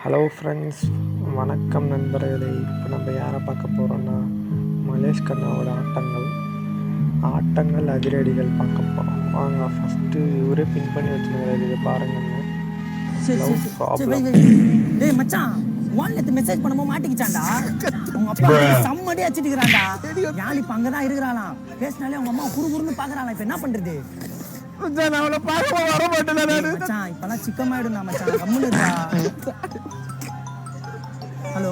Hello friends, வணக்கம் நண்பர்களே. இப்போ நம்ம யாரை பார்க்க போகிறோன்னா மலேஷ் கண்ணாவோட ஆட்டங்கள் அதிரடிகள் பார்க்க போகிறோம். வாங்க, ஃபஸ்ட்டு இவரே பின் பண்ணி வச்சுருக்காரு, இது பாருங்கன்னு. Love problem. டேய் மச்சான், வால்னெட் மெசேஜ் பண்ணும்போது மாட்டிக்கிச்சான்டா. உங்க அப்பா சம்மடி அடிச்சிட்டுக்கறான்டா. யாழ் இப்ப அங்கதான் இருக்கிறாளாம். பேசினாலே அவங்க அம்மா குறுகுறுன்னு பாக்குறாளாம். இப்ப என்ன பண்றது? மச்சான், நான் அவளை பார்க்க வர மாட்டேன் மச்சான். இப்பெல்லாம் சிக்கமாயிடும்டா மச்சான். கம்முன்னு இருடா. ஹலோ,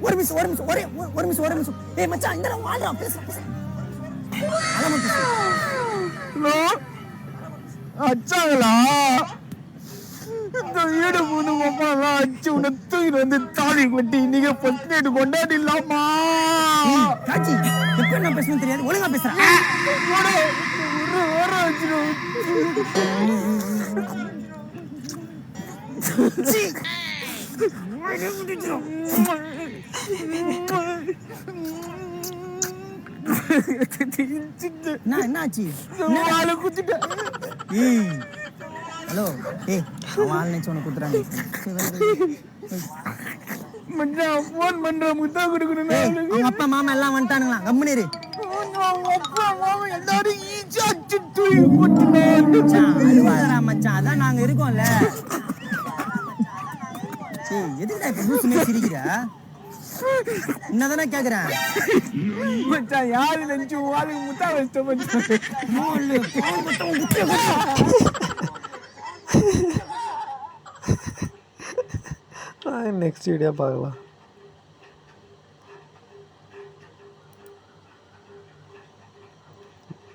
ஒரு நிமிஷம். ஏய் மச்சான், இந்த வாழ்றா, பேசுறேன். அச்சாங்களா? இந்த வீடு மூணு மாமாலாம் அச்சு உன்னை தூக்கிட்டு வந்து தாலி கட்டி நீங்க ஃபர்ஸ்ட் நைட் கொண்டாடிடலாமா? காட்சி, எப்ப என்ன பேசணும் தெரியாது, ஒழுங்கா பேசுறேன். என்னாச்சு? ஹலோ, ஏய் வால் நினைச்சு உனக்கு குத்துறாங்க. மச்சான், ஃபோன் பண்ற முத்தா கொடுக்கணும். அவங்க அப்பா மாமா எல்லாம் வந்துட்டானுங்களா? கம்முனு இரு. அப்பா மாமா எல்லாரும் ஈச்சா தூக்கி போட்டுனா மச்சான், அதான் நாங்க இருக்கோம்ல. எதுக்குடா இப்ப பூசுமே சிரிக்கிற? என்னதானே கேக்குறேன் மச்சான். யாரு நினைச்சு வாளுக்கு முத்தா வச்சிட்ட மச்சான். நெக்ஸ்ட் வீடியோ பார்க்கலாம்.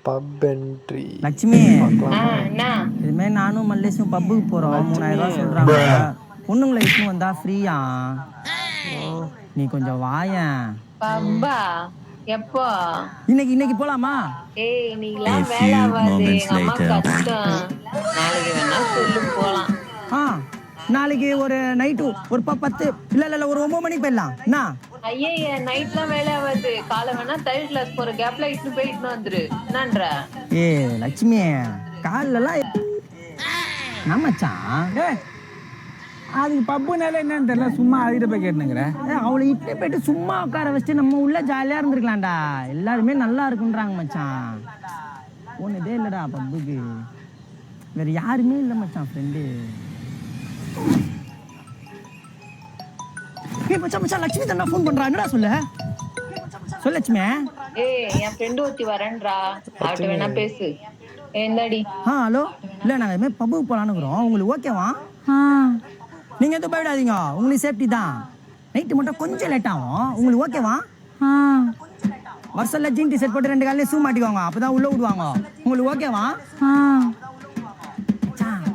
பப் என்ட்ரி. லட்சுமி, இதுமாதிரி நானும் மல்லேஷும் பப்புக்கு போறோம். 3000 ரூபா சொல்றாங்க. பொண்ணுங்களை இட்டு வந்தா ஃப்ரீயா? நீ கொஞ்சம் வாயேன். பப்பா எப்போ? இன்னைக்கு போலாமா? ஏய், நீலாம் வேலை ஆகாது. எங்க அம்மா கஷ்டம். நாளைக்கு வேணா சொல்லு, போலாம். நாளைக்கு ஒரு நைட்டு ஒரு 10 இல்ல ஒரு 9 மணிக்கு போயிடலாம். என்ன? ஐயே, நைட்லாம் வேலை ஆகாது. காலை வேணா தையல் கிளாஸ் போற கேப்ல இட்டு போயிட்டு வந்துரு. என்னன்ற? ஏ லட்சுமி, காலெல்லாம் நம்மச்சான். அதுக்கு பப்புனால என்னன்னு தெரியல, சும்மா அழுகிட்ட போய் கேட்டுனுங்கிற. அவளை இட்டு போயிட்டு சும்மா உட்கார வச்சுட்டு நம்ம உள்ள ஜாலியா இருந்திருக்கலாம்டா. எல்லாருமே நல்லா இருக்குன்றாங்க மச்சான். ஒன்னதே இல்லடா பப்புக்கு, வேற யாருமே இல்லை மச்சான். ஃப்ரெண்டு மச்சான் லட்சுமி தானே ஃபோன் பண்றா. என்னடா சொல்லு லட்சுமி. ஏய், என் ஃப்ரெண்டு ஒருத்தி வரேன்றா, அவட்ட வேணா பேசு. என்னடி? ஹலோ, இல்ல நாங்க இதுமாதிரி பப்புக்கு போலான்னுக்குறோம். உங்களுக்கு ஓகேவா? நீங்க எதுவும் போயிடாதீங்க, உங்களுக்கு சேஃப்டி தான். நைட்டு மட்டும் கொஞ்சம் லேட் ஆகும். உங்களுக்கு ஓகேவா? வருஷம்ல ஜீன் டிஷர்ட் போட்டு 2 காலையும் ஷூ மாட்டிக்குவாங்க, அப்பதான் உள்ள விடுவாங்க. உங்களுக்கு ஓகேவா?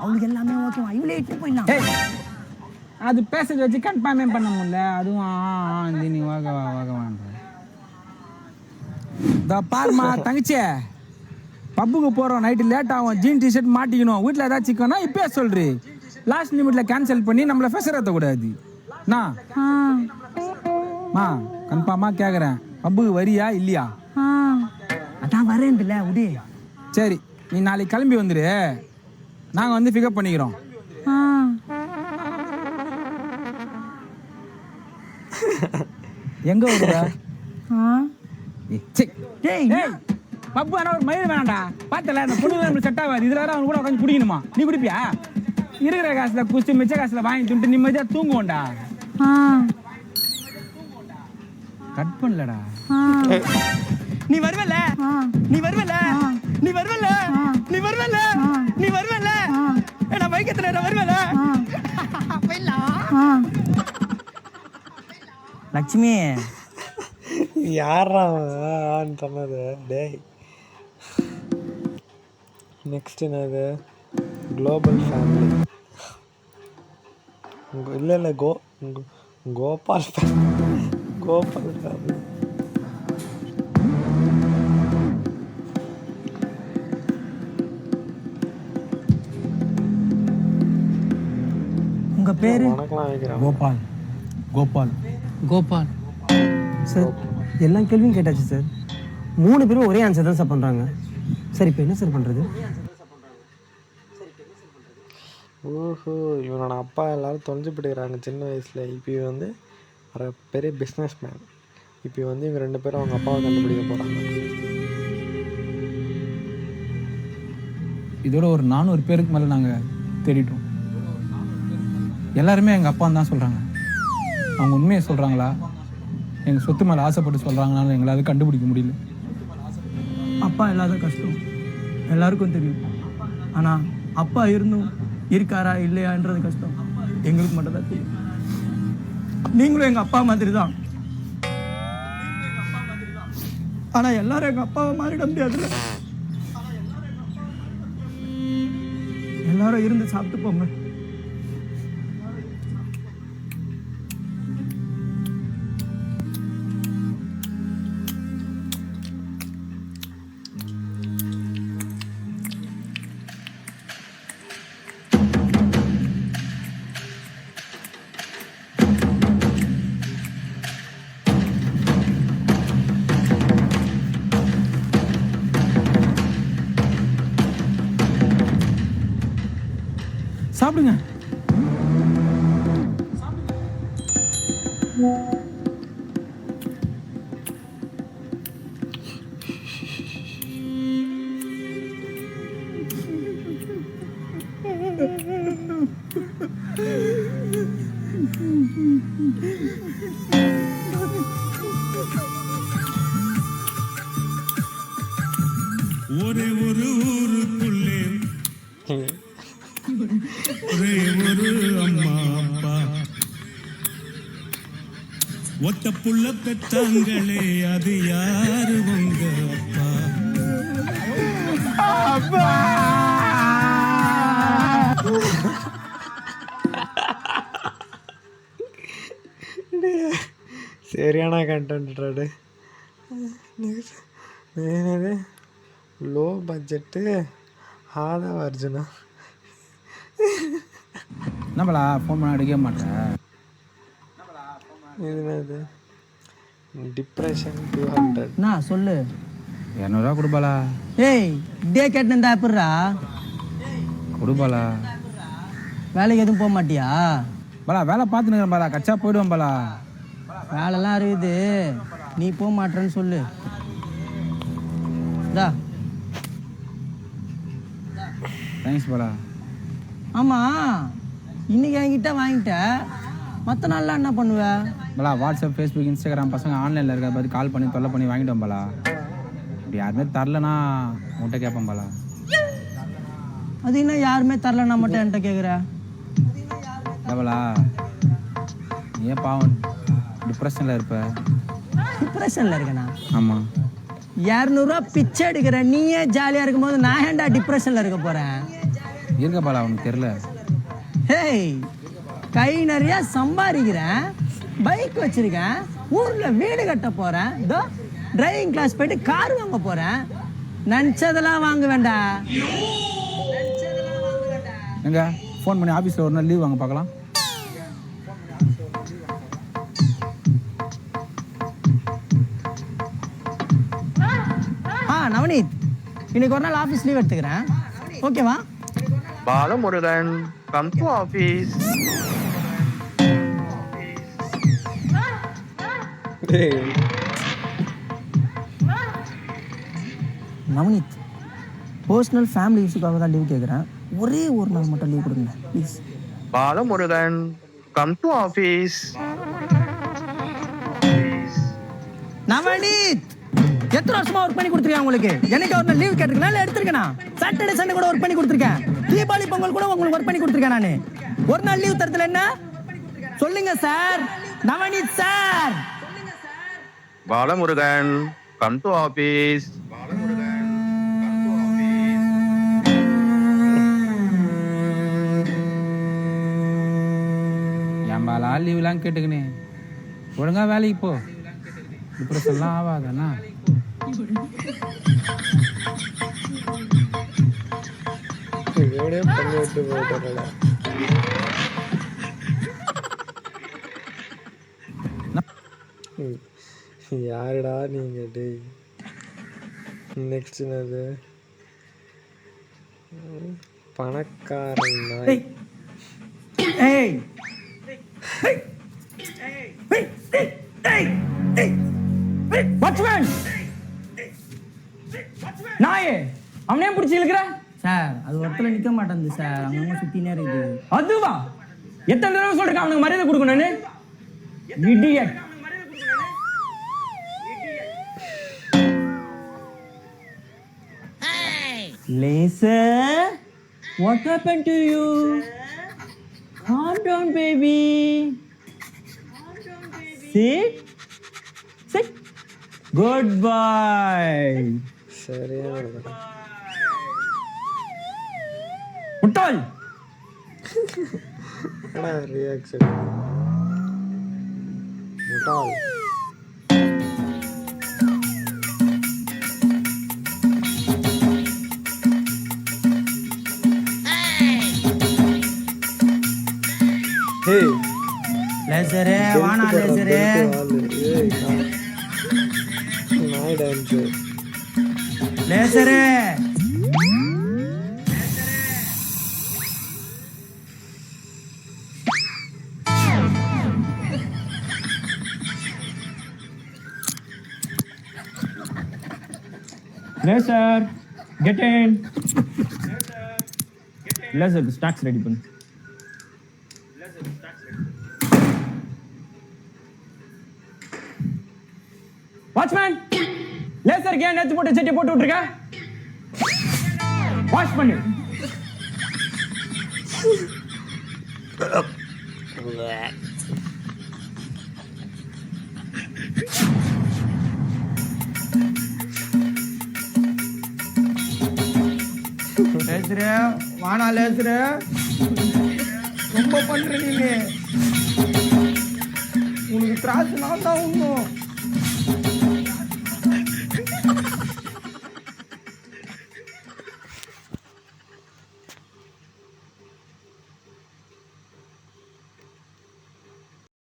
அவங்களுக்கு எல்லாமே ஓகேவா? இவ்வளோ இட்டு போயிடலாம். அது பேச வச்சு கன்ஃபார்மே பண்ண முடியல. அதுவும் நீ வாகவான்ற பாருமா தங்கச்சி. பப்புக்கு போகிறோம், நைட்டு லேட் ஆகும். ஜீன் டிஷர்ட் மாட்டிக்கணும். வீட்டில் ஏதாச்சும் சிக்கனா இப்பயே சொல்றி. லாஸ்ட் நிமிட்ல கேன்சல் பண்ணி நம்மள ஃபெசர் ஏற்றக்கூடாது. கன்ஃபார்மா கேட்குறேன், பப்புக்கு வரியா இல்லையா? அதான் வரேன்ல உடே. சரி, நீ நாளைக்கு கிளம்பி வந்துரு, நாங்கள் வந்து பிக்கப் பண்ணிக்கிறோம். எங்க வருவ? பப்பு ஆனால் ஒரு மயில் வேணாண்டா. பார்த்தல, அந்த பொண்ணு நம்மளுக்கு செட் ஆகாது. இதில் வேற அவன் கூட உட்காந்து குடிக்கணுமா? நீ குடிப்பியா? இருக்கிற காசுல குஸ்தி மிச்ச காசுல வாங்கி துண்டு நிம்மதியா தூங்குவோண்டா. கட் பண்ணலடா. நீ வருவல நான் வைக்கத்துல வருவல. லட்சுமி, யாரா சொன்னது? டேய், நெக்ஸ்ட் என்னது? Global family. இல்லை கோபால் ஃபேமிலி. உங்க பேரு? கோபால் சார். எல்லா கேள்வியும் கேட்டாச்சு சார். 3 பேரும் ஒரே ஆன்சர் தான் சார் பண்ணுறாங்க. சார் இப்போ என்ன சார் பண்ணுறது? ஓஹோ, இவனோட அப்பா எல்லாரும் தொலைஞ்சு போட்டுக்கிறாங்க சின்ன வயசில். இப்போ இவன் வந்து ஒரு பெரிய பிஸ்னஸ் மேன். இப்போ வந்து இவங்க 2 பேரும் அவங்க அப்பாவை கண்டுபிடிக்க போகிறாங்க. இதோட ஒரு 400 பேருக்கு மேலே நாங்கள் தேடிட்டோம். எல்லாருமே எங்கள் அப்பான்னு தான் சொல்கிறாங்க. அவங்க உண்மையை சொல்கிறாங்களா, எங்கள் சொத்து மேலே ஆசைப்பட்டு சொல்கிறாங்களான்னு எங்களால் கண்டுபிடிக்க முடியல. அப்பா இல்லாத கஷ்டம் எல்லாருக்கும் தெரியும். ஆனால் அப்பா இருந்தும் இருக்காரா இல்லையான்றது கஷ்டம் எங்களுக்கு மட்டும் தான் தெரியும். நீங்களும் எங்கள் அப்பா மாதிரி தான். ஆனால் எல்லாரும் எங்கள் அப்பாவை மாறிட முடியாதுல்ல. எல்லாரும் இருந்து சாப்பிட்டு போங்க. சாப்பிடுங்க. ஒரே ஒரு ஊருக்குள்ளே ஒரே ஒரு அம்மா அப்பா ஒத்த புள்ள பெற்றாங்களே, அது யாரு உங்க அப்பா? சரியான கண்டென்ட். என்னது லோ பட்ஜெட்டு ஆதவ அர்ஜுனா? என்னப்பா ஃபோன் பண்ண எடுக்கவே மாட்டேன். இது என்னது டிப்ரெஷன் 200? நான் சொல்லு. 200 கொடுப்பாளா? ஏய் டே கேட்டுருந்தா எப்படிரா கொடுப்பாளா? வேலைக்கு எதுவும் போக மாட்டியா? பாலா வேலை பார்த்துன்னு பாலா, கச்சா போயிடுவேன் பாலா. வேலைலாம் இருக்குது, நீ போக மாட்டேன்னு சொல்லு. டா தேங்க்ஸ் பாலா. ஆமாம், இன்னைக்கு என்கிட்ட வாங்கிட்ட, மற்ற நாள்லாம் என்ன பண்ணுவ? பாலா வாட்ஸ்அப், ஃபேஸ்புக், இன்ஸ்டாகிராம் பசங்க ஆன்லைனில் இருக்கிற பார்த்து கால் பண்ணி தொல்லை பண்ணி வாங்கிட்டோம் பாலா. இப்படி யாருமே தரலனா உன்கிட்ட கேட்பேன் பாலா. அது இன்னும் யாருமே தரலன்னா மட்டும் என்கிட்ட கேட்குற? பாலா நீ ஏன் பாவம் டிப்ரெஷனில் இருப்ப? டிப்ரெஷனில் இருக்கேண்ணா? ஆமாம். 200 பிச்சை எடுக்கிற நீயே ஜாலியாக இருக்கும்போது நான் ஏன்டா டிப்ரெஷனில் இருக்க போகிறேன்? இருக்க பாலா, உனக்கு தெரில. ஹேய், கை நிறைய சம்பாதிக்கிறேன், பைக் வச்சிருக்கேன், ஊரில் வீடு கட்ட போகிறேன், இதோ டிரைவிங் கிளாஸ் போயிட்டு கார் வாங்க போகிறேன். நினச்சதெல்லாம் வாங்க வேண்டாம். எங்க ஃபோன் பண்ணி ஆஃபீஸில் ஒரு நாள் லீவ் வாங்க பார்க்கலாம். நவனீத், இன்னைக்கு ஒரு நாள் ஆஃபீஸ் லீவ் எடுத்துக்கிறேன், ஓகேவா? Balamurugan, come to office. Navneet, personal family இஷ்யூக்காக தான் லீவ் கேட்குறேன், ஒரே ஒரு நாள் மட்டும் லீவ் கொடுங்க please. Balamurugan, come to office. Navneet, எத்தனை வருஷமா ஒர்க் பண்ணி கொடுத்துருக்கேன் உங்களுக்கு? எனக்கு ஒரு நாள் லீவ் கேட்டிருக்கேன், இல்லை எடுத்திருக்கேன். சாட்டர்டே சண்டே கூட ஒர்க் பண்ணி கொடுத்துருக்கேன், தீபாவளி பொங்கல் கூட உங்களுக்கு ஒர்க் பண்ணி கொடுத்துருக்கேன். நான் ஒரு நாள் லீவ் தரத்துல என்ன சொல்லுங்க sir? Navneet sir. Balamurugan, come to office. என் பாலா லீவ்லாம் கேட்டுக்கினே ஒழுங்கா வேலைக்கு போ. டிப்ரெஷன்லாம் ஆகாதாண்ணா? இவனே பண்ணி விட்டு போயிட்டாரடா. யாருடா நீங்க? டேய் நெக்ஸ்ட் என்னது? பணக்காரன் நாய். ஏய் வாட்ச்மேன் நாயே அவனே பிடிச்சி இழுக்கிற சார் அது ஒருத்தல நிக்க மாட்டேங்குது சார், அங்கங்க சுத்தினே இருக்குது. அதுவா எத்தனை தடவை சொல்றேன் அவனுக்கு மரியாதை கொடுக்கணும்னு. Idiot. Laser, what happened to you? Calm down, baby. Sit. Sit. Goodbye. சரியான இருக்குடா. முட்டாள். என்னடா ரியாக்ஷன்? முட்டாள். ஹே லேசரே வானா லேசரே. நாய் டான்ஸ். லேசரே Laser, get in. Laser, stacks ready பண்ணு. வாட்ச்மேன், லேசருக்கு ஏன் நேத்து போட்டு செட்டி போட்டு விட்டுருக்க? வாஷ் பண்ணு. லேசரே வானா லேசரே. ரொம்ப பண்ற நீங்க. உனக்கு திராட்சை நான் தான் உண்ணும்.